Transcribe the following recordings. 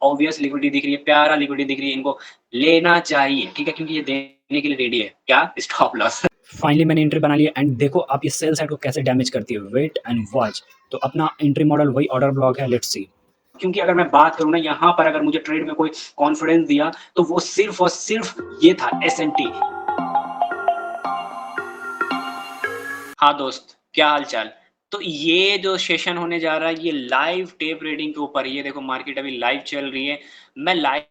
Obvious liquidity दिख रही है, प्यारा लिक्विडिटी दिख रही है, इनको लेना चाहिए, ठीक है? क्योंकि ये देने के लिए रेडी है। क्या? Stop loss. फाइनली मैंने एंट्री बना लिया एंड देखो आप ये सेल साइड को कैसे डैमेज करती है। Wait and watch. तो अपना एंट्री मॉडल वही ऑर्डर ब्लॉक है, लेट्स सी। क्योंकि अगर मैं बात करूँ ना, यहाँ पर अगर मुझे ट्रेड में कोई कॉन्फिडेंस दिया तो वो सिर्फ और सिर्फ ये था, एसएनटी। हाँ दोस्त, क्या हाल चाल? तो ये जो सेशन होने जा रहा है ये लाइव टेप रीडिंग के ऊपर। ये देखो मार्केट अभी लाइव चल रही है। मैं लाइव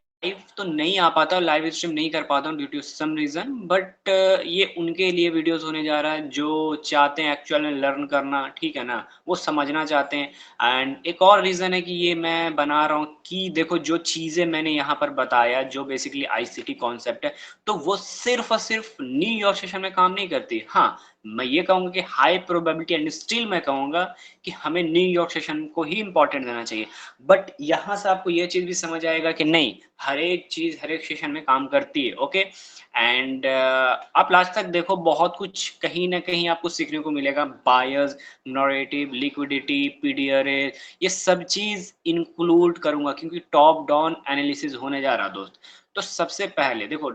तो नहीं आ पाता, लाइव स्ट्रीम नहीं कर पाता हूँ due to some reason, but ये उनके लिए वीडियोस होने जा रहा है जो चाहते हैं एक्चुअल में लर्न करना, ठीक है ना? वो समझना चाहते हैं। एंड एक और रीजन है कि ये मैं बना रहा हूँ कि देखो जो चीजें मैंने यहाँ पर बताया, जो बेसिकली आईसीटी कॉन्सेप्ट है, तो वो सिर्फ और सिर्फ न्यूयॉर्क सेशन में काम नहीं करती। हाँ, मैं ये कहूँगा कि हाई प्रोबेबिलिटी एंड स्टिल मैं कहूँगा कि हमें न्यूयॉर्क सेशन को ही इम्पोर्टेंट देना चाहिए। बट यहाँ से आपको ये चीज़ भी समझ आएगा कि नहीं, हर एक चीज़ हर एक सेशन में काम करती है, ओके? एंड आप लास्ट तक देखो, बहुत कुछ कहीं न कहीं आपको सीखने को मिलेगा। बायर्स, नैरेटिव, लिक्विडिटी, पीडीआरए, ये सब चीज़ इंक्लूड करूँगा क्योंकि टॉप डाउन एनालिसिस होने जा रहा है दोस्त। तो सबसे पहले देखो,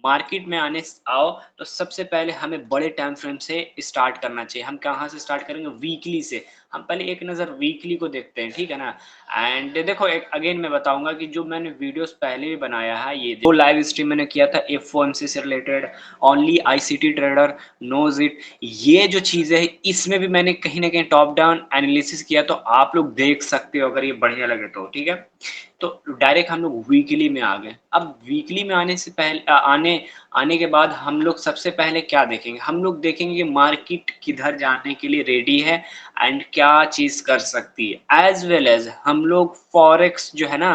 मार्केट में आने आओ तो सबसे पहले हमें बड़े टाइम फ्रेम से स्टार्ट करना चाहिए। हम कहाँ से स्टार्ट करेंगे? वीकली से। हम पहले एक नज़र वीकली को देखते हैं, ठीक है ना? एंड देखो, एक अगेन मैं बताऊंगा कि जो मैंने वीडियोस पहले भी बनाया है, ये वो लाइव स्ट्रीम मैंने किया था एफओएमसी से related, only ICT trader knows it. ये जो चीज़ है इसमें भी मैंने कहीं ना कहीं टॉप डाउन एनालिसिस किया, तो आप लोग देख सकते हो अगर ये बढ़िया लगे तो, ठीक है? तो डायरेक्ट हम लोग वीकली में आ गए। अब वीकली में आने से पहले आने के बाद हम लोग सबसे पहले क्या देखेंगे? हम लोग देखेंगे कि मार्केट किधर जाने के लिए रेडी है एंड क्या चीज कर सकती है। एज वेल एज हम लोग फॉरेक्स जो है ना,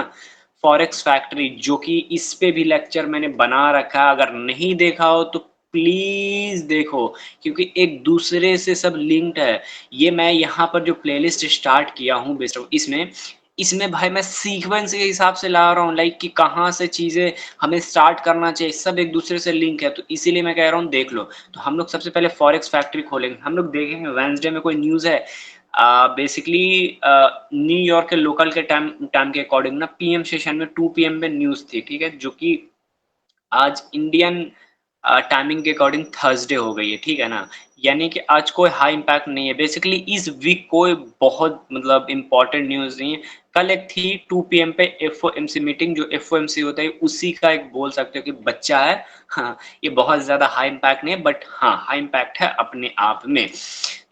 फॉरेक्स फैक्ट्री, जो कि इस पे भी लेक्चर मैंने बना रखा है, अगर नहीं देखा हो तो प्लीज देखो, क्योंकि एक दूसरे से सब लिंक्ड है। ये मैं यहाँ पर जो प्लेलिस्ट स्टार्ट किया हूँ बेस्ट इसमें इसमें भाई मैं सीक्वेंस के हिसाब से ला रहा हूँ, लाइक कि कहाँ से चीजें हमें स्टार्ट करना चाहिए, सब एक दूसरे से लिंक है। तो इसीलिए मैं कह रहा हूँ देख लो। तो हम लोग सबसे पहले फॉरेक्स फैक्ट्री खोलेंगे, हम लोग देखेंगे वेंसडे में कोई न्यूज है। बेसिकली न्यूयॉर्क के लोकल के टाइम टाइम के अकॉर्डिंग ना पीएम सेशन में 2 पीएम पे न्यूज थी, ठीक है? जो कि आज इंडियन टाइमिंग के अकॉर्डिंग थर्सडे हो गई है, ठीक है ना? यानी कि आज कोई हाई इम्पैक्ट नहीं है। बेसिकली इस वीक कोई बहुत मतलब इम्पोर्टेंट न्यूज़ नहीं है। कल एक थी 2 पीएम पे एफओएमसी मीटिंग, जो एफओएमसी होता है उसी का एक बोल सकते हो कि बच्चा है। हाँ, ये बहुत ज़्यादा हाई इम्पैक्ट नहीं है, बट हाँ हाई इम्पैक्ट है अपने आप में।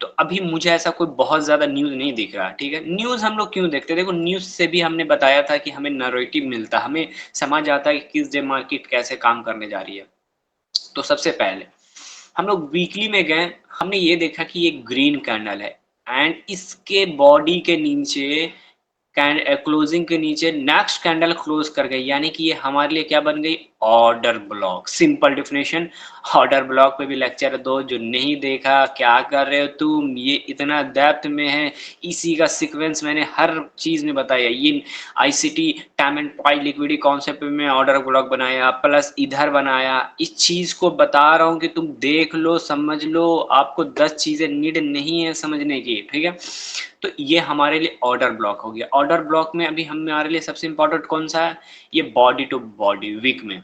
तो अभी मुझे ऐसा कोई बहुत ज़्यादा न्यूज़ नहीं दिख रहा, ठीक है? न्यूज़ हम लोग क्यों देखते हैं? देखो, न्यूज़ से भी हमने बताया था कि हमें नैरेटिव मिलता है, हमें समझ आता है कि किस डे मार्केट कैसे काम करने जा रही है। तो सबसे पहले हम लोग वीकली में गए, हमने ये देखा कि ये ग्रीन कैंडल है एंड इसके बॉडी के नीचे क्लोजिंग के नीचे नेक्स्ट कैंडल क्लोज कर गई, यानी कि ये हमारे लिए क्या बन गई? Order block. Simple definition. Order block पे भी लेक्चर दो, जो नहीं देखा क्या कर रहे हो तुम, ये इतना डेप्थ में है। इसी का सीक्वेंस मैंने हर चीज में बताया। ये ICT time and price liquidity concept में ऑर्डर ब्लॉक बनाया, प्लस इधर बनाया। इस चीज को बता रहा हूँ कि तुम देख लो, समझ लो। आपको 10 चीजें नीड नहीं है समझने की, ठीक है? तो ये हमारे लिए ऑर्डर ब्लॉक हो गया। ऑर्डर ब्लॉक में अभी हमारे लिए सबसे इंपॉर्टेंट कौन सा है? ये बॉडी टू बॉडी वीक में।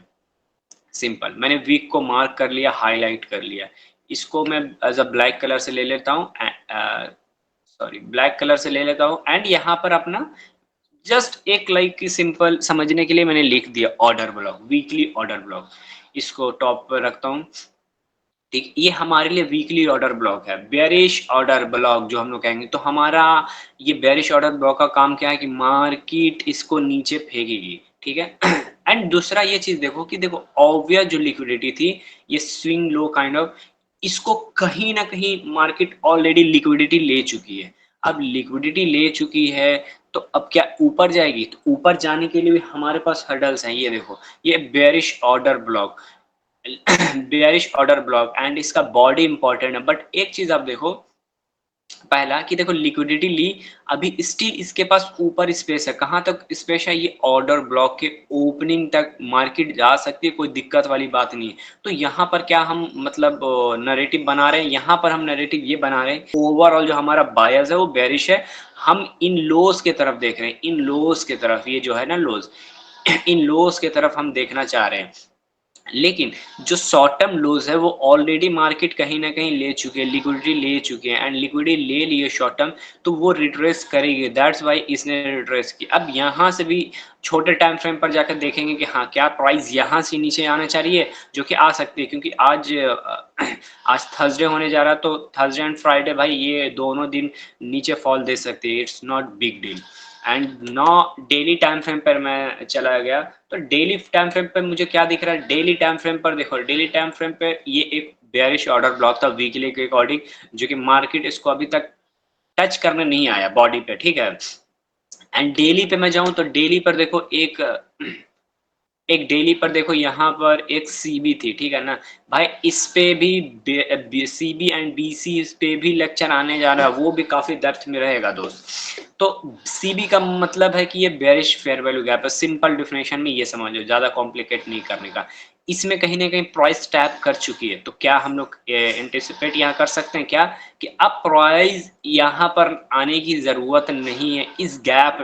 सिंपल, मैंने वीक को मार्क कर लिया, हाईलाइट कर लिया। इसको मैं एज अ ब्लैक कलर से ले लेता हूँ, सॉरी ब्लैक कलर से ले लेता हूँ एंड यहाँ पर अपना जस्ट एक लाइक की सिंपल समझने के लिए मैंने लिख दिया order block, weekly order block. इसको टॉप पर रखता हूँ, ठीक। ये हमारे लिए वीकली ऑर्डर ब्लॉक है। बेयरिश ऑर्डर ब्लॉक जो हम लोग कहेंगे, तो हमारा ये बेयरिश ऑर्डर ब्लॉक का काम क्या है कि मार्केट इसको नीचे फेंकेगी, ठीक है? एंड दूसरा ये चीज देखो कि देखो ऑब्वियस जो लिक्विडिटी थी, ये स्विंग लो काइंड ऑफ, इसको कहीं ना कहीं मार्केट ऑलरेडी लिक्विडिटी ले चुकी है। अब लिक्विडिटी ले चुकी है तो अब क्या ऊपर जाएगी? तो ऊपर जाने के लिए भी हमारे पास हर्डल्स हैं। ये देखो, ये bearish order block, bearish order block and इसका बॉडी इंपॉर्टेंट है। बट एक चीज आप देखो, पहला कि देखो लिक्विडिटी ली, अभी स्टिल इसके पास ऊपर स्पेस है। कहाँ तक स्पेस है? ये ऑर्डर ब्लॉक के ओपनिंग तक मार्केट जा सकती है, कोई दिक्कत वाली बात नहीं है। तो यहाँ पर क्या हम मतलब नैरेटिव बना रहे हैं? यहाँ पर हम नैरेटिव ये बना रहे हैं, ओवरऑल जो हमारा बायस है वो बेरिश है। हम इन लोज के तरफ देख रहे हैं, इन लोज के तरफ, ये जो है ना लोज, इन लोज के तरफ हम देखना चाह रहे हैं। लेकिन जो शॉर्ट टर्म लोज है वो ऑलरेडी मार्केट कहीं ना कहीं ले चुके हैं, लिक्विडिटी ले चुके हैं, एंड लिक्विडिटी ले लिए शॉर्ट टर्म, तो वो रिट्रेस करेगी। दैट्स वाई इसने रिट्रेस की। अब यहाँ से भी छोटे टाइम फ्रेम पर जाकर देखेंगे कि हाँ क्या प्राइस यहाँ से नीचे आना चाहिए, जो कि आ सकती है, क्योंकि आज आज थर्सडे होने जा रहा है, तो थर्सडे एंड फ्राइडे भाई ये दोनों दिन नीचे फॉल दे सकते हैं। It's not big deal. And now daily time frame पर मैं चला गया, तो डेली टाइम फ्रेम पे मुझे क्या दिख रहा है? डेली टाइम फ्रेम पर देखो, डेली टाइम फ्रेम पे ये एक बेयरिश ऑर्डर ब्लॉक था वीकली के अकॉर्डिंग, जो कि मार्केट इसको अभी तक टच करने नहीं आया बॉडी पे, ठीक है। एंड डेली पे मैं जाऊं तो डेली पर देखो एक डेली पर देखो, यहाँ पर एक सीबी थी, ठीक है ना भाई। इस पे भी सीबी एंड बीसी इस पे भी लेक्चर आने जा रहा है, वो भी काफी डेप्थ में रहेगा दोस्त। तो सीबी का मतलब है कि ये बेरिश फेयर वैल्यू गैप है, सिंपल डिफिनेशन में ये समझो, ज्यादा कॉम्प्लिकेट नहीं करने का। इसमें कहीं ना कहीं प्राइस टैप कर चुकी है, तो क्या हम लोग एंटिसिपेट यहाँ कर सकते हैं क्या कि अब प्राइस यहाँ पर आने की जरूरत नहीं है? इस गैप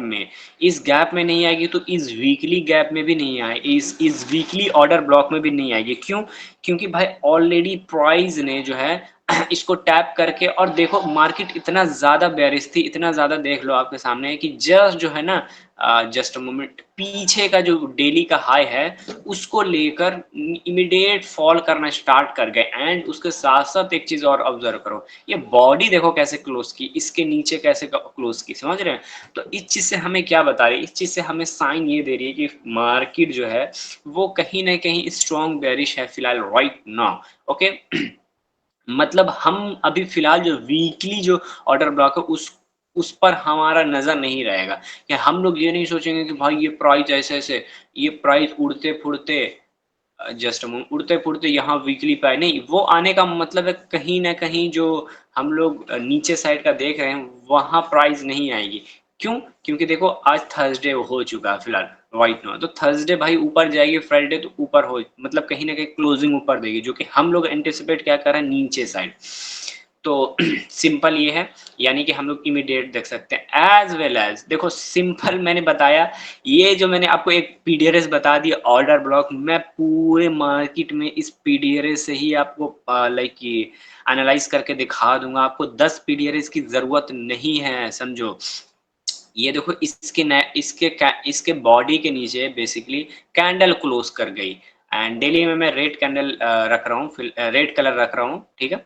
में नहीं आएगी, तो इस वीकली गैप में भी नहीं आएगी, इस वीकली ऑर्डर ब्लॉक में भी नहीं आएगी। क्यों? क्योंकि भाई ऑलरेडी प्राइस ने जो है इसको टैप करके, और देखो मार्केट इतना ज्यादा बेरिश थी, इतना ज्यादा देख लो आपके सामने है कि जस्ट जो है ना, जस्ट मोमेंट, पीछे का जो डेली का हाई है उसको लेकर इमीडिएट फॉल करना स्टार्ट कर गए। एंड उसके साथ साथ एक चीज और ऑब्जर्व करो, ये बॉडी देखो कैसे क्लोज की, इसके नीचे कैसे क्लोज की, समझ रहे हैं? तो इस चीज से हमें क्या बता रही है? इस चीज से हमें साइन ये दे रही है कि मार्केट जो है वो कहीं ना कहीं स्ट्रॉन्ग बेरिश है फिलहाल राइट नाउ। ओके, मतलब हम अभी फिलहाल जो वीकली जो ऑर्डर ब्लॉक है उस पर हमारा नजर नहीं रहेगा, कि हम लोग ये नहीं सोचेंगे कि भाई ये प्राइस ऐसे ऐसे, ये प्राइस उड़ते फुड़ते, जस्ट उड़ते फुड़ते यहाँ वीकली पे आए, नहीं। वो आने का मतलब है कहीं ना कहीं जो हम लोग नीचे साइड का देख रहे हैं वहां प्राइस नहीं आएगी। क्यों? क्योंकि देखो आज थर्सडे हो चुका है फिलहाल राइट नाउ, तो थर्सडे भाई ऊपर जाएगी, फ्राइडे तो ऊपर हो, मतलब कहीं ना कहीं क्लोजिंग ऊपर देगी, जो कि हम लोग एंटिसिपेट क्या कर रहे हैं? नीचे साइड। तो सिंपल ये है, यानी कि हम लोग इमीडिएट देख सकते हैं। एज वेल एज देखो, सिंपल मैंने बताया, ये जो मैंने आपको एक पीडीआरएस बता दिया ऑर्डर ब्लॉक, मैं पूरे मार्केट में इस पीडीआरएस से ही आपको लाइक एनालाइज करके दिखा दूंगा। आपको 10 पीडीआरएस की जरूरत नहीं है, समझो। ये देखो इसके बॉडी के नीचे बेसिकली कैंडल क्लोज कर गई, एंड डेली में मैं रेड कैंडल रख रहा हूँ, रेड कलर रख रहा हूँ, ठीक है।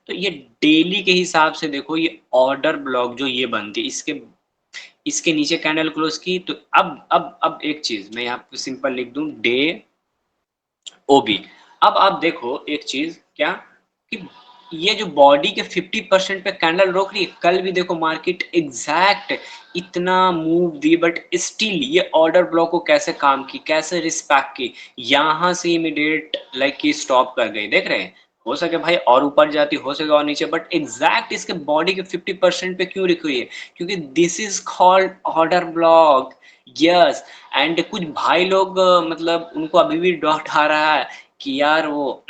तो ये डेली के हिसाब से देखो, ये ऑर्डर ब्लॉक जो ये बनती है, इसके इसके नीचे कैंडल क्लोज की, तो अब एक चीज मैं यहाँ पे सिंपल लिख दूं, डे ओबी। अब आप देखो एक चीज क्या, कि ये जो बॉडी के 50% पे कैंडल रोक रही है, कल भी देखो मार्केट एग्जैक्ट इतना मूव दी, बट स्टिल ये ऑर्डर ब्लॉक को कैसे काम की, कैसे रिस्पेक्ट की, यहां से इमीडिएट लाइक की स्टॉप कर गई, देख रहे हैं? हो सके भाई और ऊपर जाती, हो सके और नीचे, बट एग्जैक्ट इसके बॉडी के 50% पे क्यों रुकी है? क्योंकि this is called order block. Yes. And कुछ भाई लोग मतलब उनको अभी भी डाउट आ रहा है कि यार वो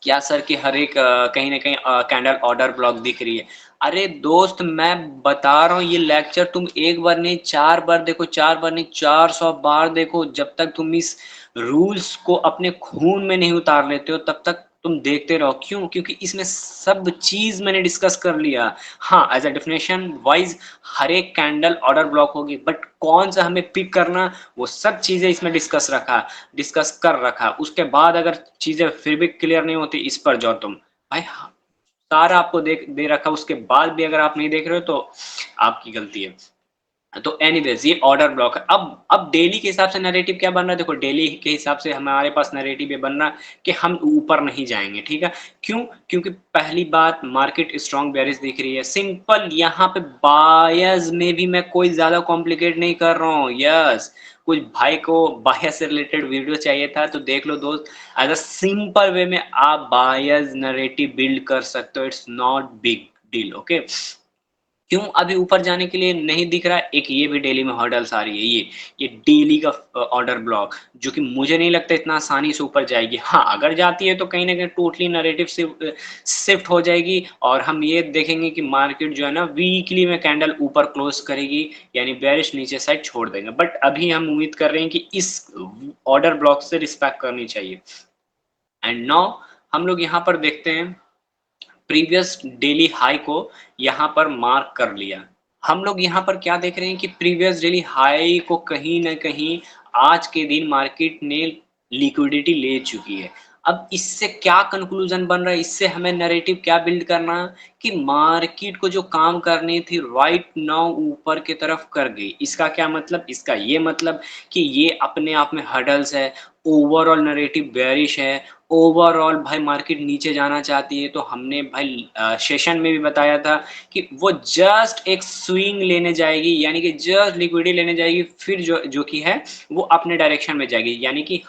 क्या सर कि हर एक कहीं ना कहीं कैंडल ऑर्डर ब्लॉक दिख रही है। अरे दोस्त मैं बता रहा हूँ, ये लेक्चर तुम एक बार नहीं 4 बार देखो, 4 बार नहीं 400 बार देखो, जब तक तुम इस रूल्स को अपने खून में नहीं उतार लेते हो तब तक तुम देखते रहो। क्यों? क्योंकि इसमें सब चीज मैंने डिस्कस कर लिया। हाँ, एज अ डेफिनेशन वाइज हर एक कैंडल ऑर्डर ब्लॉक होगी, बट कौन सा हमें पिक करना, वो सब चीजें इसमें डिस्कस कर रखा। उसके बाद अगर चीजें फिर भी क्लियर नहीं होती, इस पर जाओ तुम भाई, सारा आपको दे रखा, उसके बाद भी अगर आप नहीं देख रहे हो तो आपकी गलती है। तो एनीवेज ये ऑर्डर ब्लॉक है। अब डेली के हिसाब से नैरेटिव क्या बन रहा है? देखो डेली के हिसाब से हमारे पास नैरेटिव ये बन रहा है कि हम ऊपर नहीं जाएंगे, ठीक है। क्यों? क्योंकि पहली बात मार्केट स्ट्रॉन्ग बेरिश दिख रही है, सिंपल। यहाँ पे बायर्स में भी मैं कोई ज्यादा कॉम्प्लिकेट नहीं कर रहा हूँ। यस, कुछ भाई को बायर्स से रिलेटेड वीडियो चाहिए था तो देख लो दोस्त, एज अ सिंपल वे में आप बायर्स नैरेटिव बिल्ड कर सकते हो। It's not big deal. Okay, क्यों अभी ऊपर जाने के लिए नहीं दिख रहा है? एक ये भी डेली में हर्डल्स आ रही है, ये डेली का ऑर्डर ब्लॉक, जो कि मुझे नहीं लगता इतना आसानी से ऊपर जाएगी। हाँ, अगर जाती है तो कहीं न कहीं टोटली नैरेटिव शिफ्ट हो जाएगी और हम ये देखेंगे कि मार्केट जो है ना वीकली में कैंडल ऊपर क्लोज़ करेगी, यानी बेयरिश नीचे साइड छोड़ देंगे। बट अभी हम उम्मीद कर रहे हैं कि इस ऑर्डर ब्लॉक से रिस्पेक्ट करनी चाहिए। एंड नाउ हम लोग यहाँ पर देखते हैं प्रीवियस डेली हाई को यहाँ पर मार्क कर लिया। हम लोग यहाँ पर क्या देख रहे हैं कि प्रीवियस डेली हाई को कहीं न कहीं आज के दिन मार्केट ने लिक्विडिटी ले चुकी है। अब इससे क्या कंक्लूज़न बन रहा है, इससे हमें नैरेटिव क्या बिल्ड करना है कि मार्केट को जो काम करनी थी राइट नाउ ऊपर की तरफ कर गई। इसका क्या मतलब? इसका ये मतलब कि ये अपने आप में हर्डल्स है, ओवरऑल नैरेटिव बेयरिश है, ओवरऑल भाई मार्केट नीचे जाना चाहती है। तो हमने भाई सेशन में भी बताया था कि वो जस्ट एक स्विंग लेने जाएगी, यानी कि जस्ट लिक्विडिटी लेने जाएगी, फिर जो कि है वो अपने डायरेक्शन में जाएगी। यानी कि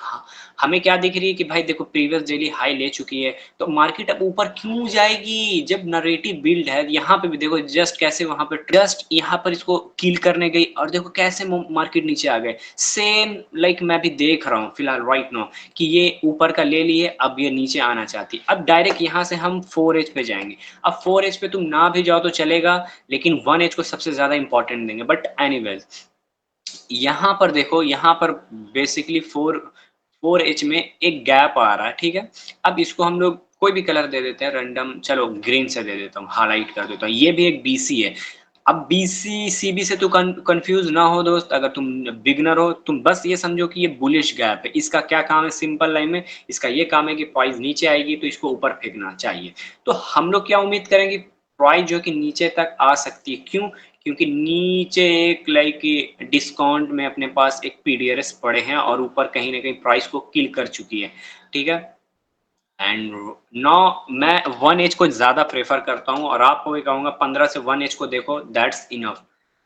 हमें क्या दिख रही है कि भाई देखो प्रीवियस डेली हाई ले चुकी है, तो मार्केट अब ऊपर क्यों जाएगी जब नैरेटिव बिल्ड है। यहाँ पे भी देखो जस्ट कैसे वहां पे जस्ट यहाँ पर इसको किल करने गई और देखो कैसे मार्केट नीचे आ गए। सेम लाइक मैं भी देख रहा हूँ फिलहाल राइट नाउ कि ये ऊपर का ले लिए, अब ये नीचे आना चाहती। अब डायरेक्ट यहाँ से हम 4H पे जाएंगे। अब 4H पे तुम ना भी जाओ तो चलेगा, लेकिन 1H को सबसे ज्यादा इंपॉर्टेंट देंगे। बट एनीवेज यहाँ पर देखो, यहाँ पर बेसिकली 4H में एक गैप आ रहा है, ठीक है। अब इसको हम लोग कोई भी कलर दे देते हैं रैंडम, चलो ग्रीन से दे देता हूँ, हाईलाइट कर देता हूँ। ये भी एक बीसी है। अब बीसी सीबी से तो कंफ्यूज ना हो दोस्त, अगर तुम बिगनर हो तुम बस ये समझो कि ये बुलिश गैप है। इसका क्या काम है सिंपल लाइन में, इसका ये काम है कि प्राइस नीचे आएगी तो इसको ऊपर फेंकना चाहिए। तो हम लोग क्या उम्मीद करेंगे, प्राइस जो कि नीचे तक आ सकती है। क्यों? क्योंकि नीचे एक लाइक डिस्काउंट में अपने पास एक पीडीआरएस पड़े हैं और ऊपर कहीं ना कहीं प्राइस को किल कर चुकी है, ठीक है। एंड नो, मैं 1H को ज्यादा प्रेफर करता हूं और आपको भी कहूंगा 15 से 1H को देखो, दैट्स इनफ।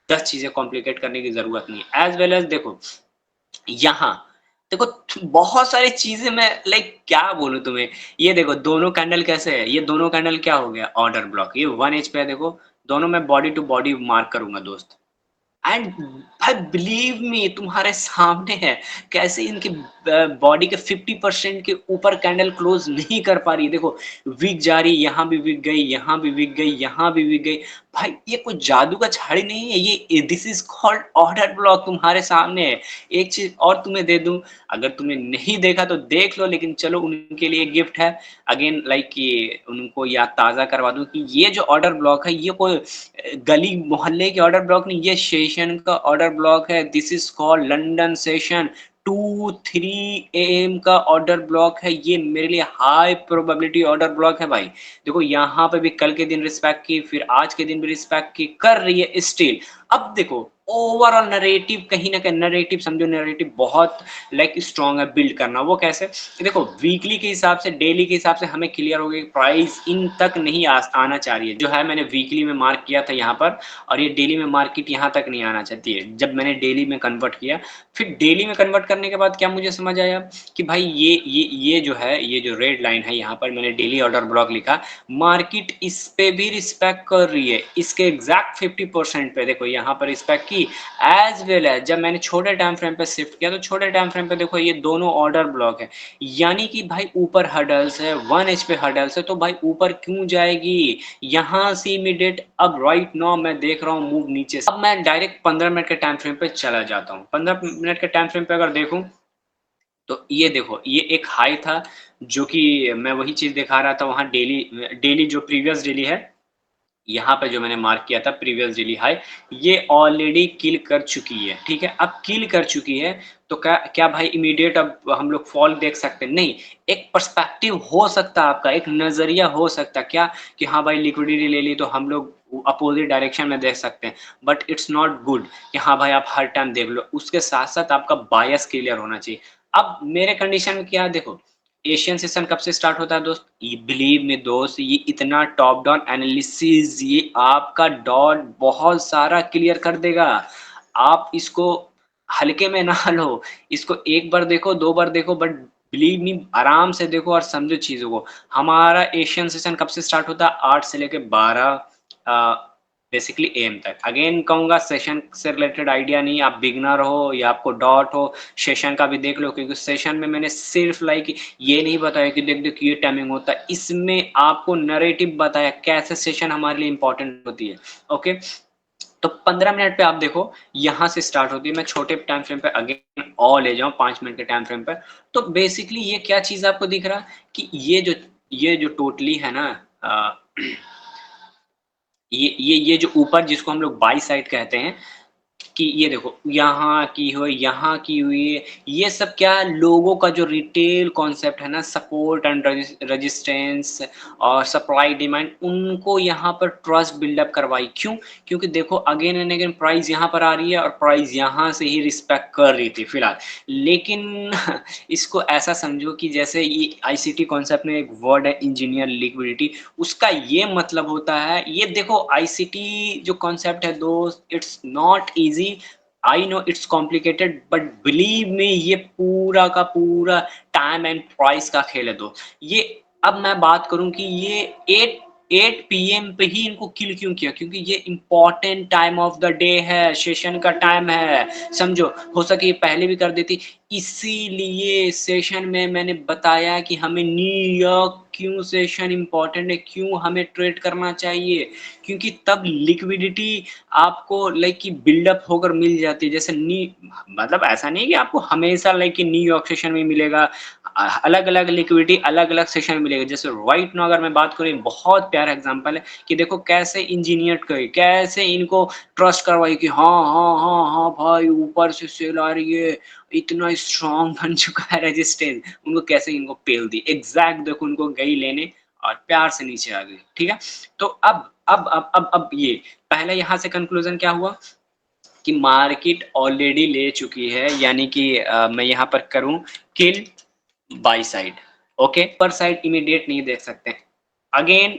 10 चीजें कॉम्प्लिकेट करने की जरूरत नहीं है। एज वेल एज देखो यहाँ देखो बहुत सारी चीजें, मैं लाइक क्या बोलूं तुम्हें। ये देखो दोनों कैंडल कैसे है, ये दोनों कैंडल क्या हो गया, ऑर्डर ब्लॉक। ये 1H पे है देखो, दोनों में बॉडी टू बॉडी मार्क करूंगा दोस्त। एंड भाई बिलीव मी तुम्हारे सामने है कैसे इनकी बॉडी के 50% के ऊपर कैंडल क्लोज नहीं कर पा रही। देखो विक जा रही, यहाँ भी विक गई, यहाँ भी विक गई, यहाँ भी विक गई। भाई ये कोई जादू का झाड़ी नहीं है, ये this is called order block, तुम्हारे सामने है। एक चीज और तुम्हें दे दूं, अगर तुमने नहीं देखा तो देख लो, लेकिन चलो उनके लिए गिफ्ट है अगेन, लाइक ये उनको याद ताजा करवा दूं कि ये जो ऑर्डर ब्लॉक है ये कोई गली मोहल्ले के ऑर्डर ब्लॉक नहीं, ये सेशन का ऑर्डर ब्लॉक है। This is called London session 2-3 AM का ऑर्डर ब्लॉक है। ये मेरे लिए हाई प्रोबेबिलिटी ऑर्डर ब्लॉक है भाई। देखो यहाँ पे भी कल के दिन रिस्पेक्ट की, फिर आज के दिन भी रिस्पेक्ट की, कर रही है स्टिल। अब देखो ओवरऑल नरेटिव, कहीं ना कहीं नरेटिव समझो, नरेटिव बहुत लाइक स्ट्रॉन्ग है बिल्ड करना। वो कैसे, देखो वीकली के हिसाब से, डेली के हिसाब से हमें क्लियर हो गया प्राइस इन तक नहीं आना चाह रही है। जो है मैंने वीकली में मार्क किया था यहाँ पर, और ये डेली में मार्केट यहाँ तक नहीं आना चाहती है। जब मैंने डेली में कन्वर्ट किया, फिर डेली में कन्वर्ट करने के बाद क्या मुझे समझ आया कि भाई ये जो है, ये जो रेड लाइन है यहाँ पर मैंने डेली ऑर्डर ब्लॉक लिखा, मार्केट इस पे भी रिस्पेक्ट कर रही है, इसके एग्जैक्ट 50% पे देखो यहाँ पर रिस्पेक्ट की। एज वेल एज जब मैंने छोटे टाइम फ्रेम पे शिफ्ट किया तो छोटे टाइम फ्रेम पे देखो ये दोनों ऑर्डर ब्लॉक है, यानी कि भाई ऊपर हर्डल्स है, 1H पे हर्डल्स है, तो भाई ऊपर क्यों जाएगी यहाँ से इमीडिएट। अब राइट नाउ मैं देख रहा हूँ मूव नीचे से। अब मैं डायरेक्ट 15 मिनट के टाइम फ्रेम पे चला जाता हूँ। 15 मिनट के टाइम फ्रेम पे अगर देखूं तो ये देखो ये एक हाई था, जो कि मैं वही चीज दिखा रहा था वहां, डेली डेली जो प्रीवियस डेली है यहाँ पे जो मैंने मार्क किया था प्रीवियस डेली हाई, ये ऑलरेडी किल कर चुकी है, ठीक है। अब किल कर चुकी है तो क्या क्या भाई इमीडिएट अब हम लोग फॉल देख सकते हैं? नहीं, एक पर्सपेक्टिव हो सकता है आपका, एक नजरिया हो सकता है क्या कि हाँ भाई लिक्विडिटी ले ली तो हम लोग अपोजिट डायरेक्शन में देख सकते हैं। बट इट्स नॉट गुड कि हाँ भाई आप हर टाइम देख लो, उसके साथ साथ आपका बायस क्लियर होना चाहिए। अब मेरे कंडीशन में क्या, देखो एशियन सेशन कब से स्टार्ट होता है दोस्त, ये बिलीव में दोस्त, ये इतना टॉप डाउन एनालिसिस ये आपका डॉट बहुत सारा क्लियर कर देगा। आप इसको हल्के में ना लो, इसको एक बार देखो, 2 बार देखो, बट बिलीव मी आराम से देखो और समझो चीजों को। हमारा एशियन सेशन कब से स्टार्ट होता है, 8 से लेके 12 बेसिकली एम तक। अगेन कहूँगा सेशन से रिलेटेड आइडिया नहीं, आप बिगनर हो या आपको डॉट हो, सेशन का भी देख लो, क्योंकि सेशन में मैंने सिर्फ लाइक ये नहीं बताया कि देख देख ये टाइमिंग होता है, इसमें आपको नरेटिव बताया कैसे सेशन हमारे लिए इंपॉर्टेंट होती है। ओके, तो 15 मिनट पे आप देखो यहाँ से स्टार्ट होती है। मैं छोटे टाइम फ्रेम पे अगेन और ले जाऊँ 5 मिनट के टाइम फ्रेम पे, तो बेसिकली ये क्या चीज आपको दिख रहा है कि ये जो टोटली है ना, ये जो ऊपर जिसको हम लोग बाई साइड कहते हैं, कि ये देखो यहाँ की हो, यहाँ की हुई है, ये सब क्या है, लोगों का जो रिटेल कॉन्सेप्ट है ना, सपोर्ट एंड रेजिस्टेंस और सप्लाई डिमांड, उनको यहाँ पर ट्रस्ट बिल्डअप करवाई। क्यों? क्योंकि देखो अगेन एंड अगेन प्राइस यहाँ पर आ रही है और प्राइस यहाँ से ही रिस्पेक्ट कर रही थी फिलहाल, लेकिन इसको ऐसा समझो कि जैसे ये आईसीटी कॉन्सेप्ट में एक वर्ड है इंजीनियर लिक्विडिटी, उसका ये मतलब होता है, ये देखो आईसीटी जो कॉन्सेप्ट है दोस्त, it's not easy, I know it's complicated, but believe me ये पूरा का पूरा टाइम एंड प्राइस का खेल है दोस्त। ये अब मैं बात करूं कि ये 8 PM पे ही इनको किल क्यों किया, क्योंकि ये important time of the day है, सेशन का टाइम है, समझो। हो सके ये पहले भी कर देती, इसीलिए सेशन में मैंने बताया कि हमें न्यूयॉर्क क्यों सेशन इंपॉर्टेंट है, क्यों हमें ट्रेड करना चाहिए, क्योंकि तब लिक्विडिटी आपको लाइक कि बिल्डअप होकर मिल जाती है। जैसे नी मतलब ऐसा नहीं कि आपको हमेशा लाइक कि न्यूयॉर्क सेशन में मिलेगा, अलग अलग लिक्विडिटी अलग अलग सेशन में मिलेगा। जैसे राइट नाउ अगर मैं बात करूँ, बहुत प्यारा एग्जांपल है कि देखो कैसे इंजीनियर करी, कैसे इनको ट्रस्ट करवाई कि हाँ हाँ हाँ हाँ भाई ऊपर से सेल आ रही है, इतना स्ट्रांग बन चुका है रेजिस्टेंस, उनको कैसे इनको पेल दी, एग्जैक्ट देखो उनको गई लेने और प्यार से नीचे आ गई। ठीक है, तो अब ये पहले यहाँ से कंक्लूजन क्या हुआ कि मार्केट ऑलरेडी ले चुकी है, यानी कि मैं यहाँ पर करूं किल बाई साइड। ओके, पर साइड इमीडिएट नहीं देख सकते। अगेन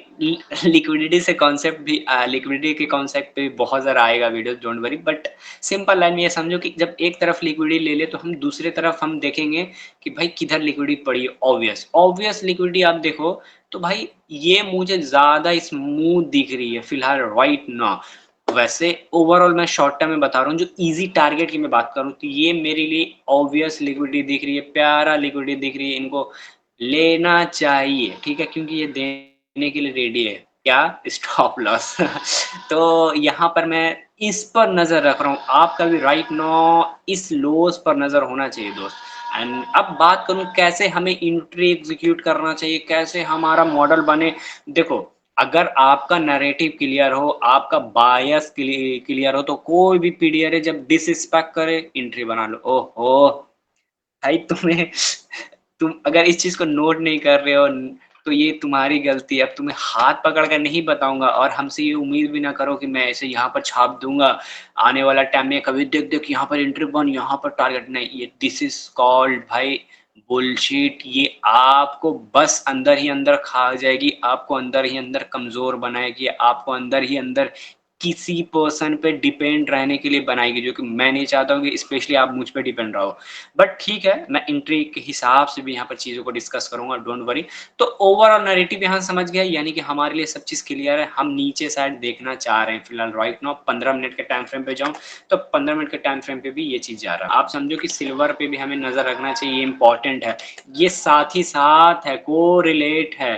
लिक्विडिटी से कॉन्सेप्ट भी लिक्विडिटी के कॉन्सेप्ट पे भी बहुत ज़्यादा आएगा video, don't worry, but simple line में ये समझो कि जब एक तरफ लिक्विडिटी ले ले तो हम दूसरे तरफ हम देखेंगे कि भाई किधर लिक्विडिटी पड़ी है। ऑब्वियस ऑब्वियस लिक्विडिटी आप देखो तो भाई ये मुझे ज़्यादा स्मूथ दिख रही है फिलहाल राइट नाउ। वैसे ओवरऑल मैं शॉर्ट टर्म में बता रहा हूँ, जो इजी टारगेट की मैं बात करूँ तो ये मेरे लिए ऑब्वियस लिक्विडिटी दिख रही है, प्यारा लिक्विडिटी दिख रही है, इनको लेना चाहिए। ठीक है, क्योंकि ये देने के लिए रेडी है, क्या स्टॉप लॉस तो यहाँ पर मैं इस पर नजर रख रहा हूँ, आपका भी राइट नाउ इस लॉस पर नजर होना चाहिए दोस्त। एंड अब बात करूँ कैसे हमें एंट्री एग्जीक्यूट करना चाहिए, कैसे हमारा मॉडल बने। देखो अगर आपका नैरेटिव क्लियर हो, आपका बायस क्लियर हो, तो कोई भी पीडीआर जब डिसरिस्पेक्ट करे एंट्री बना लो। ओहो भाई, तुम अगर इस चीज को नोट नहीं कर रहे हो तो ये तुम्हारी गलती है। अब तुम्हें हाथ पकड़ कर नहीं बताऊंगा और हमसे ये उम्मीद भी ना करो कि मैं ऐसे यहाँ पर छाप दूंगा आने वाला टाइम में कभी देख देख यहाँ पर एंट्री बन, यहाँ पर टारगेट नहीं। ये दिस इज कॉल्ड भाई बुलशिट। ये आपको बस अंदर ही अंदर खा जाएगी, आपको अंदर ही अंदर कमजोर बनाएगी, आपको अंदर ही अंदर किसी पर्सन पे डिपेंड रहने के लिए बनाएगी, जो कि मैं नहीं चाहता हूँ कि स्पेशली आप मुझ पे डिपेंड रहो। बट ठीक है, मैं एंट्री के हिसाब से भी यहाँ पर चीज़ों को डिस्कस करूंगा, डोंट वरी। तो ओवरऑल नैरेटिव यहाँ समझ गया, यानी कि हमारे लिए सब चीज़ क्लियर है। हम नीचे साइड देखना चाह रहे हैं फिलहाल राइट नाउ। 15 मिनट के टाइम फ्रेम पे जाऊँ तो 15 मिनट के टाइम फ्रेम पे भी ये चीज़ जा रहा है। आप समझो कि सिल्वर पे भी हमें नजर रखना चाहिए, इंपॉर्टेंट है, ये साथ ही साथ है, को रिलेट है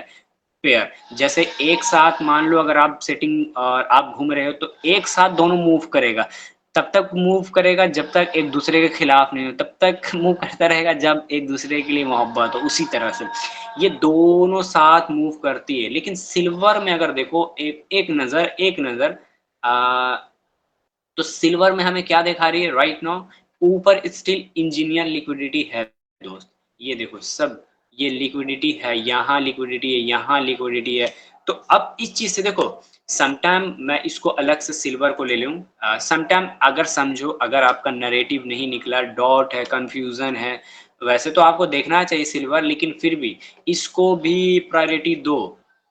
पेयर। जैसे एक साथ मान लो अगर आप सेटिंग और आप घूम रहे हो तो एक साथ दोनों मूव करेगा, तब तक मूव करेगा जब तक एक दूसरे के खिलाफ नहीं हो, तब तक मूव करता रहेगा जब एक दूसरे के लिए मोहब्बत हो। उसी तरह से ये दोनों साथ मूव करती है। लेकिन सिल्वर में अगर देखो एक नजर तो सिल्वर में हमें क्या दिखा रही है राइट नाउ, ऊपर स्टिल इंजीनियर लिक्विडिटी है दोस्त। ये देखो सब, ये लिक्विडिटी है, यहाँ लिक्विडिटी है, यहाँ लिक्विडिटी है। तो अब इस चीज से देखो, समटाइम मैं इसको अलग से सिल्वर को ले लूँ, समटाइम अगर समझो अगर आपका नरेटिव नहीं निकला, डॉट है, कंफ्यूजन है, वैसे तो आपको देखना चाहिए सिल्वर, लेकिन फिर भी इसको भी प्रायोरिटी दो।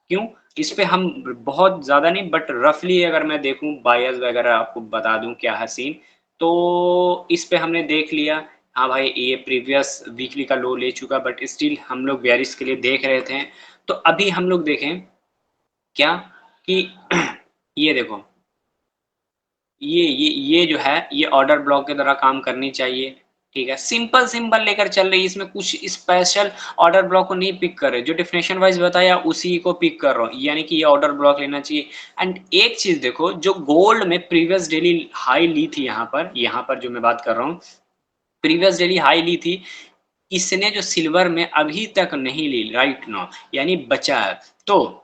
क्यों? इस पे हम बहुत ज़्यादा नहीं बट रफली अगर मैं देखूं बायस वगैरह आपको बता दूं क्या है सीन, तो इस पे हमने देख लिया। हाँ भाई, ये प्रीवियस वीकली का लो ले चुका, बट स्टिल हम लोग बेयरिश के लिए देख रहे थे। तो अभी हम लोग देखें क्या कि ये देखो, ये जो है ये ऑर्डर ब्लॉक की तरह काम करनी चाहिए, ठीक है। सिंपल सिंपल लेकर चल रही है, इसमें कुछ स्पेशल ऑर्डर ब्लॉक को नहीं पिक कर रहे, जो डेफिनेशन वाइज बताया उसी को पिक कर रहा हूँ, यानी कि ये ऑर्डर ब्लॉक लेना चाहिए। एंड एक चीज देखो, जो गोल्ड में प्रीवियस डेली हाई ली थी, यहाँ पर जो मैं बात कर रहा हूँ, प्रीवियस डेली हाई ली थी, इसने जो सिल्वर में अभी तक नहीं ली राइट नाउ, यानी बचा है। तो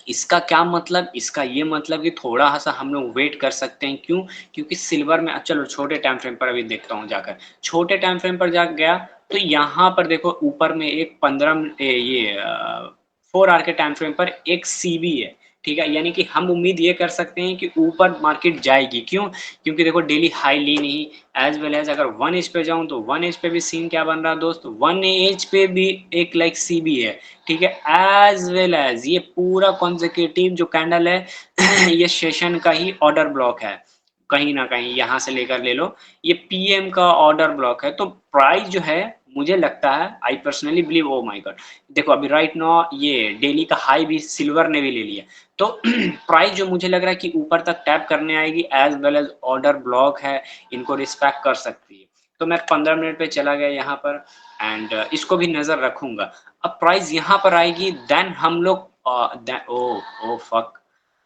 इसका क्या मतलब, इसका ये मतलब कि थोड़ा सा हम लोग वेट कर सकते हैं। क्यों? क्योंकि सिल्वर में, चलो छोटे टाइम फ्रेम पर अभी देखता हूँ जाकर, छोटे टाइम फ्रेम पर जा गया तो यहाँ पर देखो ऊपर में एक 15 ये 4 आवर के टाइम फ्रेम पर एक सीबी है, ठीक है। यानी कि हम उम्मीद ये कर सकते हैं कि ऊपर मार्केट जाएगी। क्यों? क्योंकि देखो डेली हाई ली नहीं, एज वेल एज अगर 1 एज पे जाऊं तो 1 एज पे भी सीन क्या बन रहा है दोस्त, 1 एज पे भी एक लाइक सीबी है, ठीक है। एज वेल एज ये पूरा कॉन्जिक्यूटिव जो कैंडल है ये सेशन का ही ऑर्डर ब्लॉक है, कहीं ना कहीं यहाँ से लेकर ले लो, ये पीएम का ऑर्डर ब्लॉक है। तो प्राइस जो है, मुझे लगता है, I personally believe, oh my God, देखो अभी राइट नाउ ये डेली का हाई भी सिल्वर ने भी ले लिया। तो प्राइस जो मुझे लग रहा है कि ऊपर तक टैप करने आएगी, as well as order block है, इनको रिस्पेक्ट कर सकती है। तो मैं 15 मिनट पे चला गया यहाँ पर, एंड इसको भी नजर रखूंगा। अब प्राइस यहाँ पर आएगी, देन हम लोग ओ ओ फक,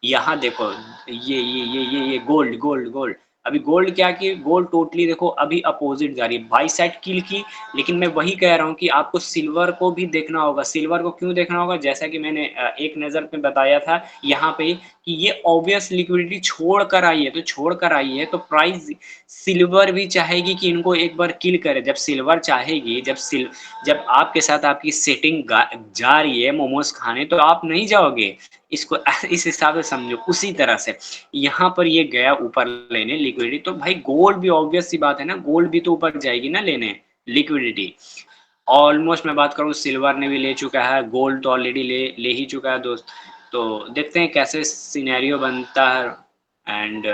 यहाँ देखो, ये गोल्ड गोल्ड गोल्ड, अभी गोल्ड क्या कि गोल्ड टोटली देखो अभी अपोजिट जा रही है, बाई साइड किल की। लेकिन मैं वही कह रहा हूँ कि आपको सिल्वर को भी देखना होगा। सिल्वर को क्यों देखना होगा? जैसा कि मैंने एक नज़र में बताया था यहाँ पे कि ये ऑब्वियस लिक्विडिटी छोड़ कर आई है, तो छोड़ कर आई है तो प्राइस सिल्वर भी चाहेगी कि इनको एक बार किल करे। जब सिल्वर चाहेगी, जब आपके साथ आपकी सेटिंग जा रही है मोमोज खाने, तो आप नहीं जाओगे, इसको इस हिसाब से समझो। उसी तरह से यहाँ पर ये गया ऊपर लेने लिक्विडिटी, तो भाई गोल्ड भी ऑब्वियस सी बात है ना, गोल्ड भी तो ऊपर जाएगी ना लेने लिक्विडिटी। ऑलमोस्ट मैं बात करूँ सिल्वर ने भी ले चुका है, गोल्ड तो ऑलरेडी ले ही चुका है दोस्त। तो देखते हैं कैसे सिनेरियो बनता है। एंड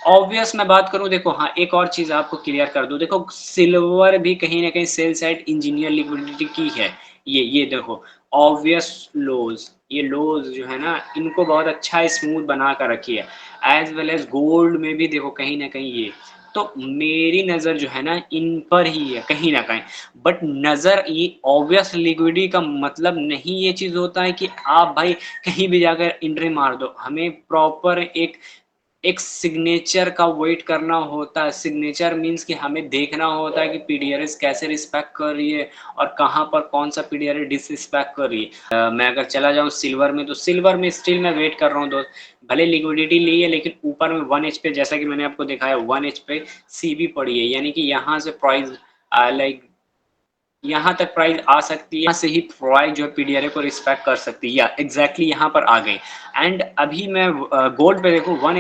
ऑब्वियस मैं बात करूं, देखो हाँ एक और चीज आपको क्लियर कर दूं, देखो सिल्वर भी कहीं ना कहीं सेल साइड इंजीनियर लिक्विडिटी की है। ये देखो ऑब्वियस लोज, ये लोज जो है ना, इनको बहुत अच्छा स्मूथ बना कर रखी है। एज वेल एज गोल्ड में भी देखो कहीं ना कहीं ये, तो मेरी नज़र जो है ना इन पर ही है कहीं ना कहीं। बट नज़र, ये ऑब्वियस लिक्विडिटी का मतलब नहीं ये चीज़ होता है कि आप भाई कहीं भी जाकर एंट्री मार दो। हमें प्रॉपर एक सिग्नेचर का वेट करना होता है। सिग्नेचर मींस कि हमें देखना होता है कि पीडीआरएस कैसे रिस्पेक्ट कर रही है और कहाँ पर कौन सा पीडीआरएस डिसरिस्पेक्ट कर रही है। मैं अगर चला जाऊँ सिल्वर में, तो सिल्वर में स्टिल मैं वेट कर रहा हूँ दोस्त। भले लिक्विडिटी ली है लेकिन ऊपर में 1 एच पे, जैसा कि मैंने आपको दिखाया 1 एच पे सीबी पड़ी है, यानी कि यहाँ से प्राइस लाइक यहाँ तक प्राइस आ सकती है, यहाँ से ही प्राइस जो है पीडीआरए को रिस्पेक्ट कर सकती है, या एग्जैक्टली यहाँ पर आ गई। एंड अभी मैं गोल्ड पे देखो 1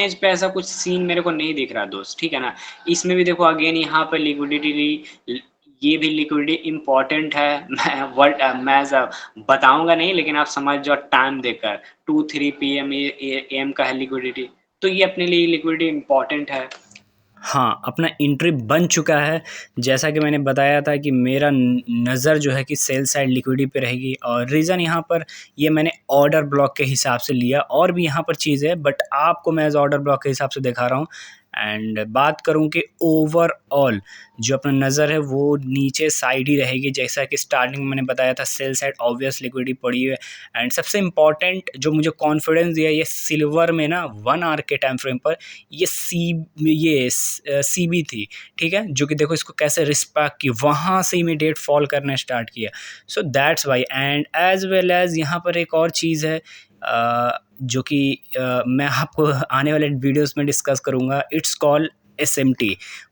एच पे ऐसा कुछ सीन मेरे को नहीं दिख रहा दोस्त, ठीक है ना। इसमें भी देखो अगेन यहाँ पर लिक्विडिटी, ये भी लिक्विडिटी इंपॉर्टेंट है। मैं बताऊंगा नहीं, लेकिन आप समझ जाओ टाइम देकर 2-3 PM एम का है लिक्विडिटी, तो ये अपने लिए लिक्विडिटी इंपॉर्टेंट है। हाँ, अपना एंट्री बन चुका है। जैसा कि मैंने बताया था कि मेरा नज़र जो है कि सेल साइड लिक्विडिटी पे रहेगी, और रीज़न यहाँ पर ये मैंने ऑर्डर ब्लॉक के हिसाब से लिया, और भी यहाँ पर चीज़ है बट आपको मैं एज ऑर्डर ब्लॉक के हिसाब से दिखा रहा हूँ। एंड बात करूँ कि ओवरऑल जो अपना नज़र है वो नीचे साइड ही रहेगी, जैसा कि स्टार्टिंग में मैंने बताया था सेल साइड ऑब्वियस लिक्विडिटी पड़ी है। एंड सबसे इम्पॉर्टेंट जो मुझे कॉन्फिडेंस दिया, ये सिल्वर में ना 1 आवर के टाइम फ्रेम पर ये सीबी थी, ठीक है, जो कि देखो इसको कैसे रिस्पेक्ट की, वहाँ से इमीडिएट फॉल करना स्टार्ट किया। So that's why. And as well as यहाँ पर एक और चीज़ है जो कि मैं आपको आने वाले वीडियोस में डिस्कस करूँगा। It's called SMT।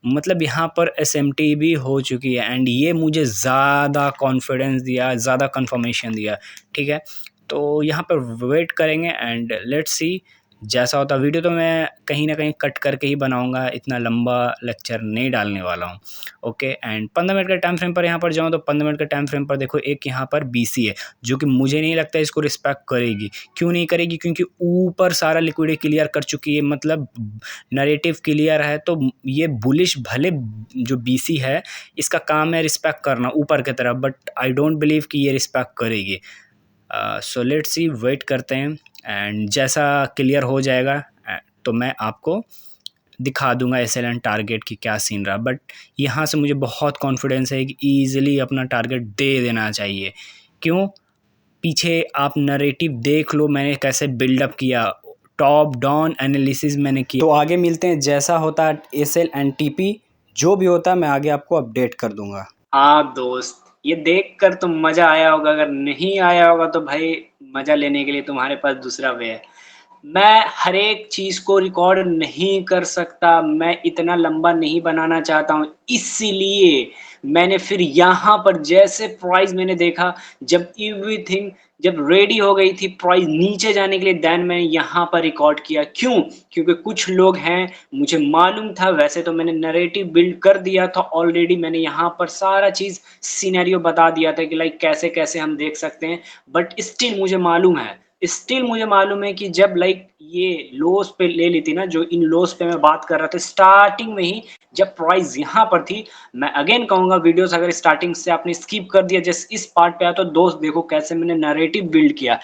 मतलब यहाँ पर SMT भी हो चुकी है, एंड ये मुझे ज़्यादा कॉन्फिडेंस दिया, ज़्यादा कंफर्मेशन दिया, ठीक है। तो यहाँ पर वेट करेंगे एंड लेट्स सी जैसा होता। वीडियो तो मैं कहीं ना कहीं कट करके ही बनाऊंगा, इतना लंबा लेक्चर नहीं डालने वाला हूँ। ओके, एंड 15 मिनट का टाइम फ्रेम पर यहाँ पर जाऊँ तो 15 मिनट का टाइम फ्रेम पर देखो एक यहाँ पर BC है, जो कि मुझे नहीं लगता इसको रिस्पेक्ट करेगी। क्यों नहीं करेगी? क्योंकि ऊपर सारा लिक्विडिटी क्लियर कर चुकी है, मतलब नरेटिव क्लियर है। तो ये बुलिश भले जो BC है इसका काम है रिस्पेक्ट करना ऊपर की तरफ, बट आई डोंट बिलीव कि ये रिस्पेक्ट करेगी। सो लेट्स सी, वेट करते हैं, एंड जैसा क्लियर हो जाएगा तो मैं आपको दिखा दूंगा एसएल एंड टारगेट की क्या सीन रहा। बट यहाँ से मुझे बहुत कॉन्फिडेंस है कि ईजिली अपना टारगेट दे देना चाहिए। क्यों? पीछे आप नरेटिव देख लो मैंने कैसे बिल्डअप किया, टॉप डाउन एनालिसिस मैंने किया। तो आगे मिलते हैं, जैसा होता है एसएल एंड टीपी जो भी होता है मैं आगे आपको अपडेट कर दूंगा। हाँ दोस्त, ये देखकर तो मजा आया होगा, अगर नहीं आया होगा तो भाई मजा लेने के लिए तुम्हारे पास दूसरा वे है। मैं हर एक चीज को रिकॉर्ड नहीं कर सकता, मैं इतना लंबा नहीं बनाना चाहता हूँ, इसीलिए मैंने फिर यहाँ पर जैसे प्राइस मैंने देखा, जब एवरीथिंग जब रेडी हो गई थी प्राइस नीचे जाने के लिए, देन मैंने यहाँ पर रिकॉर्ड किया। क्यों? क्योंकि कुछ लोग हैं, मुझे मालूम था, वैसे तो मैंने नरेटिव बिल्ड कर दिया था ऑलरेडी, मैंने यहाँ पर सारा चीज सिनेरियो बता दिया था कि लाइक कैसे कैसे हम देख सकते हैं। बट स्टिल मुझे मालूम है कि जब लाइक ये लोस पे ले ली थी ना, जो इन लोस पे मैं बात कर रहा था स्टार्टिंग में ही, जब प्राइस यहाँ पर थी, मैं अगेन कहूंगा वीडियोस अगर स्टार्टिंग से आपने स्किप कर दिया जस्ट इस पार्ट पे आया, तो दोस्त देखो कैसे मैंने नैरेटिव बिल्ड किया,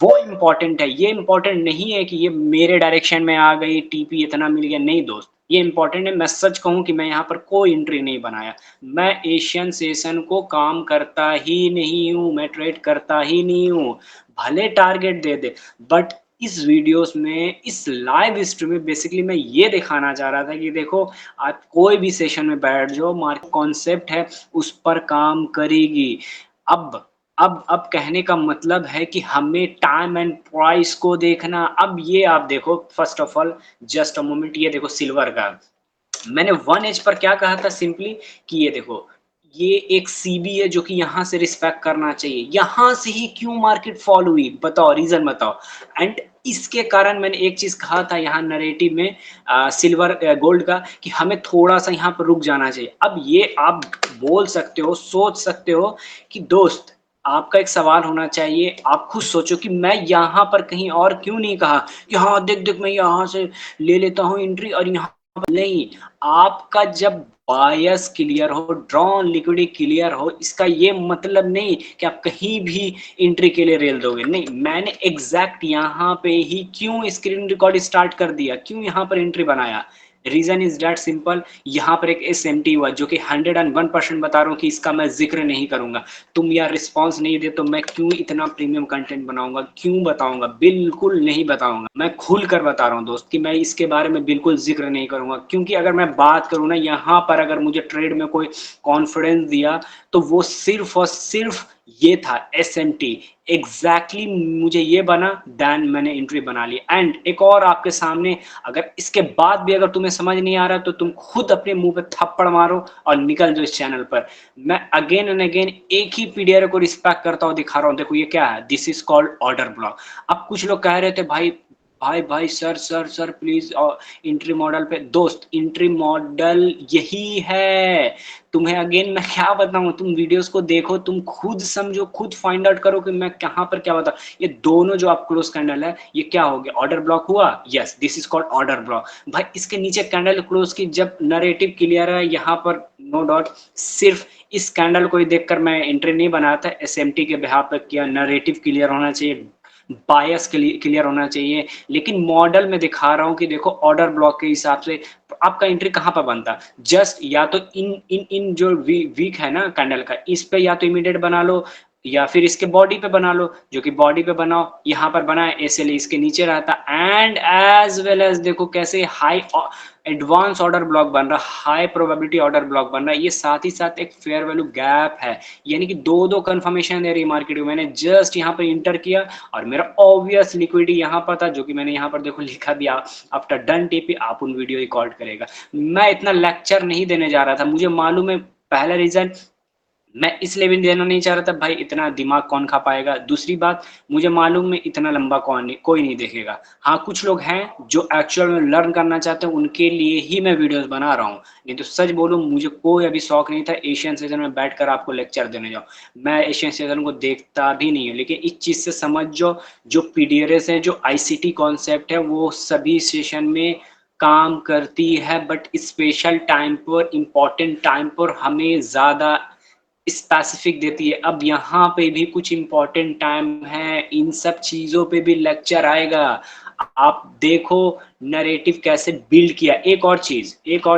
वो इंपॉर्टेंट है। ये इंपॉर्टेंट नहीं है कि ये मेरे डायरेक्शन में आ गई, टीपी इतना मिल गया, नहीं दोस्त, ये इंपॉर्टेंट है। मैं सच कहूं कि मैं यहाँ पर कोई एंट्री नहीं बनाया, मैं एशियन सेशन को काम करता ही नहीं हूँ, मैं ट्रेड करता ही नहीं हूँ, भले टारगेट दे दे। बट इस वीडियोस में, इस लाइव स्ट्रीम में बेसिकली मैं ये दिखाना चाह रहा था कि देखो, आप कोई भी सेशन में बैठ जाओ, मार्केट कॉन्सेप्ट है उस पर काम करेगी। अब अब कहने का मतलब है कि हमें टाइम एंड प्राइस को देखना। अब ये आप देखो, first of all just a moment, ये देखो सिल्वर का, मैंने वन एज पर क्या कहा था सिंपली कि ये देखो, ये एक सीबी है जो कि यहां से रिस्पेक्ट करना चाहिए, यहां से ही क्यों मार्केट फॉल हुई, बताओ रीजन बताओ। एंड इसके कारण मैंने एक चीज कहा था यहाँ नरेटिव में सिल्वर गोल्ड का, कि हमें थोड़ा सा यहाँ पर रुक जाना चाहिए। अब ये आप बोल सकते हो, सोच सकते हो कि दोस्त, आपका एक सवाल होना चाहिए, आप खुद सोचो कि मैं यहाँ पर कहीं और क्यों नहीं कहा कि हाँ देख देख मैं यहाँ से ले लेता हूँ एंट्री और यहाँ नहीं। आपका जब बायस क्लियर हो, ड्रॉन लिक्विडिटी क्लियर हो, इसका ये मतलब नहीं कि आप कहीं भी एंट्री के लिए रेल दोगे, नहीं। मैंने एग्जैक्ट यहाँ पे ही क्यों स्क्रीन रिकॉर्ड स्टार्ट कर दिया, क्यों यहाँ पर एंट्री बनाया, रीजन इज डेट सिंपल। यहाँ पर एक एसएमटी हुआ जो कि 101% बता रहा हूँ कि इसका मैं जिक्र नहीं करूंगा। तुम यार रिस्पांस नहीं दे तो मैं क्यों इतना प्रीमियम कंटेंट बनाऊंगा, क्यों बताऊंगा, बिल्कुल नहीं बताऊंगा। मैं खुल कर बता रहा हूँ दोस्त कि मैं इसके बारे में बिल्कुल जिक्र नहीं करूंगा, क्योंकि अगर मैं बात करूँ ना, यहाँ पर अगर मुझे ट्रेड में कोई कॉन्फिडेंस दिया तो वो सिर्फ और सिर्फ ये था, एसएमटी एग्जैक्टली मुझे ये बना, देन मैंने एंट्री बना ली। एंड एक और आपके सामने, अगर इसके बाद भी अगर तुम्हें समझ नहीं आ रहा तो तुम खुद अपने मुंह पे थप्पड़ मारो और निकल जाओ इस चैनल पर। मैं अगेन एंड अगेन एक ही पीडीआर को रिस्पेक्ट करता हूँ, दिखा रहा हूँ, देखो ये क्या है, this is called order block. अब कुछ लोग कह रहे थे भाई भाई भाई sir sir sir please entry model पे, दोस्त इंट्री मॉडल यही है। तुम्हें अगेन मैं क्या बताऊं, तुम वीडियोस को देखो, तुम खुद समझो, खुद फाइंड आउट करो कि मैं कहां पर क्या बताऊं। ये दोनों जो आप क्लोज कैंडल है, ये क्या हो गया, ऑर्डर ब्लॉक हुआ, yes this is called order block. भाई इसके नीचे कैंडल क्लोज की, जब नरेटिव क्लियर है यहाँ पर, नो डाउट, सिर्फ इस कैंडल को ही देखकर मैं एंट्री नहीं बनाया था, एसएमटी के बिहाफ पर किया, नरेटिव क्लियर होना चाहिए, बायस क्लियर होना चाहिए। लेकिन मॉडल में दिखा रहा हूं कि देखो ऑर्डर ब्लॉक के हिसाब से आपका एंट्री कहां पर बनता, जस्ट या तो इन इन इन जो वीक है ना कैंडल का, इस पे या तो इमीडिएट बना लो, या फिर इसके बॉडी पे बना लो, जो कि बॉडी पे बनाओ, यहाँ पर बनाए ऐसे लिए इसके नीचे रहता। एंड एज वेल एज देखो कैसे हाई एडवांस ऑर्डर ब्लॉक बन रहा, हाई प्रोबेबिलिटी ऑर्डर ब्लॉक बन रहा है। ये साथ ही साथ एक फेयर वैल्यू गैप है, यानी कि दो दो कंफर्मेशन दे रही मार्केट को। मैंने जस्ट यहाँ पर इंटर किया और मेरा ऑब्वियस लिक्विडिटी यहाँ पर था, जो कि मैंने यहाँ पर देखो लिखा दिया, आफ्टर डन टीपी आप उन वीडियो रिकॉर्ड करेगा। मैं इतना लेक्चर नहीं देने जा रहा था, मुझे मालूम है, पहला रीजन मैं इसलिए भी देना नहीं चाह रहा था भाई, इतना दिमाग कौन खा पाएगा। दूसरी बात, मुझे मालूम है इतना लंबा कोई नहीं देखेगा। हाँ कुछ लोग हैं जो एक्चुअल में लर्न करना चाहते हैं, उनके लिए ही मैं वीडियोस बना रहा हूँ। नहीं तो सच बोलूँ, मुझे कोई अभी शौक नहीं था एशियन सेशन में बैठकर आपको लेक्चर देने जाओ। मैं एशियन सेशन को देखता भी नहीं हूँ, लेकिन इस चीज से समझ जाओ, जो पीडीआरएस है, जो आईसीटी कॉन्सेप्ट है, वो सभी सेशन में काम करती है, बट स्पेशल टाइम पर, इंपॉर्टेंट टाइम पर हमें ज्यादा स्पेसिफिक देती है। अब यहाँ पे भी कुछ इम्पोर्टेंट टाइम है, इन सब चीज़ों पे भी लेक्चर आएगा। आप देखो नैरेटिव कैसे बिल्ड किया। एक और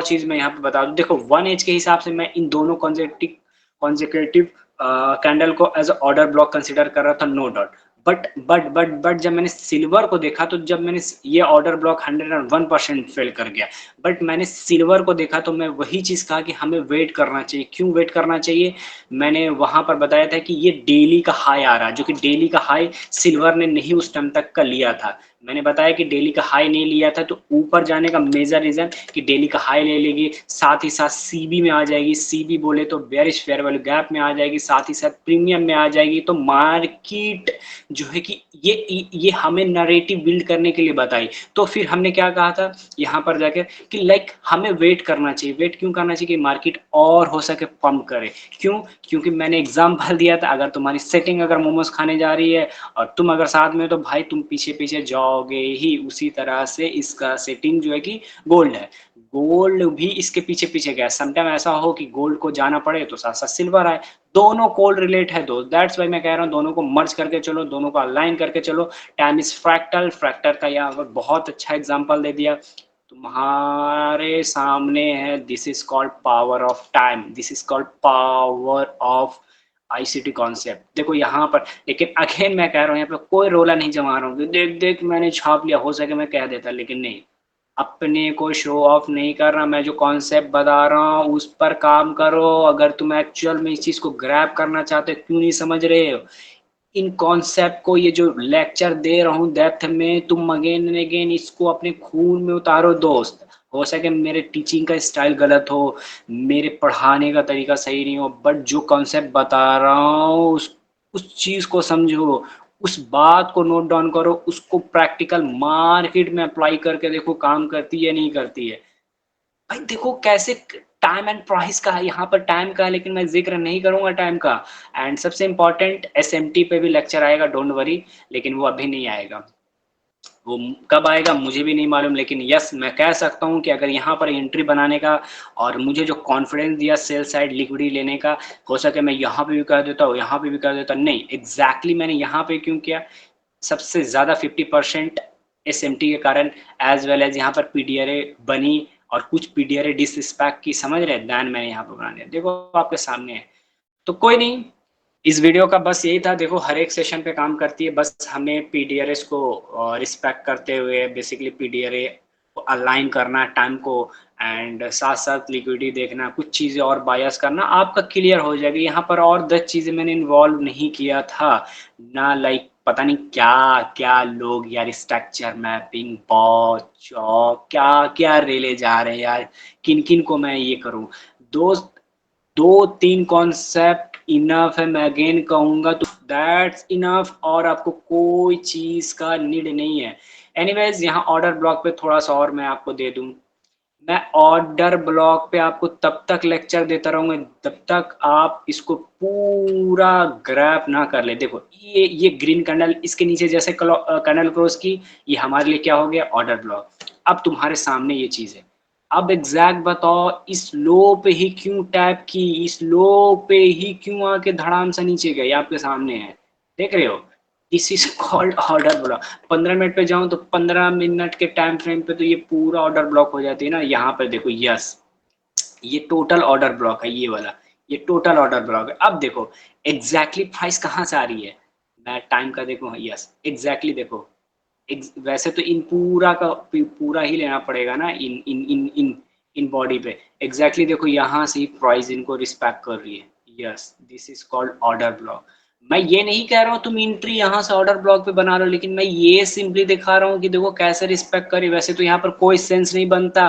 चीज़ मैं यहाँ पे बता दूँ, देखो 1 एज के हिसाब से मैं इन दोनों कॉन्सेक्यूटिव कैंडल को as a order block consider कर रहा था, नो डाउट। बट जब मैंने सिल्वर को देखा, तो जब मैंने ये ऑर्डर ब्लॉक 101% फेल कर गया। बट मैंने सिल्वर को देखा तो मैं वही चीज़ कहा कि हमें वेट करना चाहिए। क्यों वेट करना चाहिए? मैंने वहाँ पर बताया था कि ये डेली का हाई आ रहा है, जो कि डेली का हाई सिल्वर ने नहीं उस टाइम तक का लिया था। मैंने बताया कि डेली का हाई नहीं लिया था, तो ऊपर जाने का मेजर रीज़न कि डेली का हाई ले लेगी, साथ ही साथ सीबी में आ जाएगी। सीबी बोले तो बेयरिश फेयर वैल्यू गैप में आ जाएगी, साथ ही साथ प्रीमियम में आ जाएगी। तो मार्केट जो है कि ये हमें नैरेटिव बिल्ड करने के लिए बताई। तो फिर हमने क्या कहा था यहाँ पर जाकर कि लाइक हमें वेट करना चाहिए। वेट क्यों करना चाहिए? कि मार्केट और हो सके पंप करे। क्यों? क्योंकि मैंने एग्जाम्पल दिया था, अगर तुम्हारी सेटिंग अगर मोमोज खाने जा रही है और तुम अगर साथ में हो, तो भाई तुम पीछे पीछे जाओगे ही। उसी तरह से इसका सेटिंग जो है कि गोल्ड है, गोल्ड भी इसके पीछे पीछे गया। समटाइम ऐसा हो कि गोल्ड को जाना पड़े तो साथ साथ सिल्वर आए। दोनों कोल रिलेट है दोस्त, दैट्स वाई मैं कह रहा हूँ दोनों को मर्ज करके चलो, दोनों को अलाइन करके चलो। टाइम इज फ्रैक्टल, फ्रैक्टल का यहाँ पर बहुत अच्छा एग्जांपल दे दिया तुम्हारे सामने है। This is called power of time, this is called power of ICT concept. देखो यहाँ पर, लेकिन अगेन मैं कह रहा हूँ यहाँ पे कोई रोला नहीं जमा रहा हूँ, देख देख मैंने छाप लिया, हो सके मैं कह देता, लेकिन नहीं, अपने को शो ऑफ नहीं कर रहा। मैं जो कॉन्सेप्ट बता रहा हूँ उस पर काम करो। अगर तुम एक्चुअल में इस चीज को ग्रैब करना चाहते हो, क्यों नहीं समझ रहे हो इन कॉन्सेप्ट को? ये जो लेक्चर दे रहा हूँ डेप्थ में, तुम अगेन एंड अगेन इसको अपने खून में उतारो दोस्त। हो सके मेरे टीचिंग का स्टाइल गलत हो, मेरे पढ़ाने का तरीका सही नहीं हो, बट जो कॉन्सेप्ट बता रहा हूँ उस चीज को समझो, उस बात को नोट डाउन करो, उसको प्रैक्टिकल मार्केट में अप्लाई करके देखो काम करती है नहीं करती है। भाई देखो कैसे टाइम एंड प्राइस का है, यहाँ पर टाइम का है, लेकिन मैं जिक्र नहीं करूंगा टाइम का। एंड सबसे इंपॉर्टेंट एसएमटी पे भी लेक्चर आएगा, डोंट वरी, लेकिन वो अभी नहीं आएगा। वो कब आएगा मुझे भी नहीं मालूम, लेकिन यस मैं कह सकता हूँ कि अगर यहाँ पर एंट्री बनाने का और मुझे जो कॉन्फिडेंस दिया सेल साइड लिक्विडिटी लेने का, हो सके मैं यहाँ पे भी कर देता हूँ, यहाँ पे भी कर देता। नहीं, एग्जैक्टली मैंने यहाँ पे क्यों किया? सबसे ज़्यादा 50% एसएमटी के कारण, एज वेल एज यहाँ पर पीडीआरए बनी और कुछ पीडीआरए डिसरिस्पेक्ट की, समझ रहे हैं, दैन मैंने यहाँ पर बना दिया। देखो आपके सामने है, तो कोई नहीं। इस वीडियो का बस यही था। देखो हर एक सेशन पे काम करती है, बस हमें पीडीआरएस को रिस्पेक्ट करते हुए बेसिकली पीडीआरए को अलाइन करना टाइम को, एंड साथ साथ लिक्विडिटी देखना, कुछ चीज़ें और बायस करना, आपका क्लियर हो जाएगी। यहाँ पर और 10 चीज़ें मैंने इन्वॉल्व नहीं किया था ना, लाइक पता नहीं क्या क्या लोग यार, स्ट्रक्चर मैपिंग बहुत चौक क्या क्या रेले जा रहे हैं यार, किन किन को मैं ये करूँ दोस्त? 2-3 कॉन्सेप्ट इनफ है, मैं अगेन कहूंगा तो दैट्स इनफ, और आपको कोई चीज का नीड नहीं है। एनीवेज यहाँ ऑर्डर ब्लॉक पे थोड़ा सा और मैं आपको दे दूं। मैं ऑर्डर ब्लॉक पे आपको तब तक लेक्चर देता रहूंगा तब तक आप इसको पूरा ग्रैप ना कर ले। देखो ये ग्रीन कैंडल, इसके नीचे जैसे कैंडल क्रॉस की, ये हमारे लिए क्या हो गया? Order block. अब तुम्हारे सामने ये चीज है, अब एग्जैक्ट बताओ इस लो पे ही क्यों टैप की, इस लो पे ही क्यों आके धड़ाम से नीचे गए? आपके सामने है, देख रहे हो? This is called order block. 15 minute पे जाऊं तो 15 मिनट के टाइम फ्रेम पे तो ये पूरा ऑर्डर ब्लॉक हो जाती है ना। यहाँ पर देखो, यस ये टोटल ऑर्डर ब्लॉक है, ये वाला, ये टोटल ऑर्डर ब्लॉक है। अब देखो एग्जैक्टली प्राइस कहाँ से आ रही है, मैं टाइम का देखो, यस एग्जैक्टली देखो। वैसे तो इन पूरा का पूरा ही लेना पड़ेगा ना, इन बॉडी पे एग्जैक्टली देखो, यहाँ से ही प्राइस इनको रिस्पेक्ट कर रही है। Yes this is called order block. मैं ये नहीं कह रहा हूँ तुम एंट्री यहाँ से ऑर्डर ब्लॉक पे बना रहे हो, लेकिन मैं ये सिंपली दिखा रहा हूँ कि देखो कैसे रिस्पेक्ट करी। वैसे तो यहाँ पर कोई सेंस नहीं बनता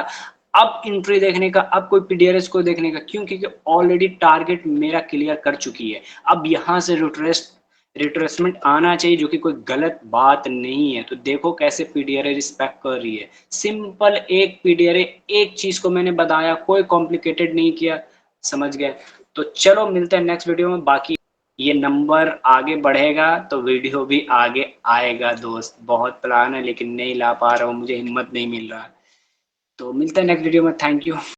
अब एंट्री देखने का, अब कोई पीडीआरएस को देखने का, क्यों? क्योंकि ऑलरेडी टारगेट मेरा क्लियर कर चुकी है। अब यहाँ से रिट्रेसमेंट आना चाहिए, जो कि कोई गलत बात नहीं है। तो देखो कैसे पीडीआरए रिस्पेक्ट कर रही है। सिंपल एक पीडीआरए, एक चीज को मैंने बताया, कोई कॉम्प्लिकेटेड नहीं किया, समझ गए? तो चलो मिलते हैं नेक्स्ट वीडियो में। बाकी ये नंबर आगे बढ़ेगा तो वीडियो भी आगे आएगा दोस्त। बहुत प्लान है लेकिन नहीं ला पा रहा हूँ, मुझे हिम्मत नहीं मिल रहा। तो मिलते हैं नेक्स्ट वीडियो में, थैंक यू।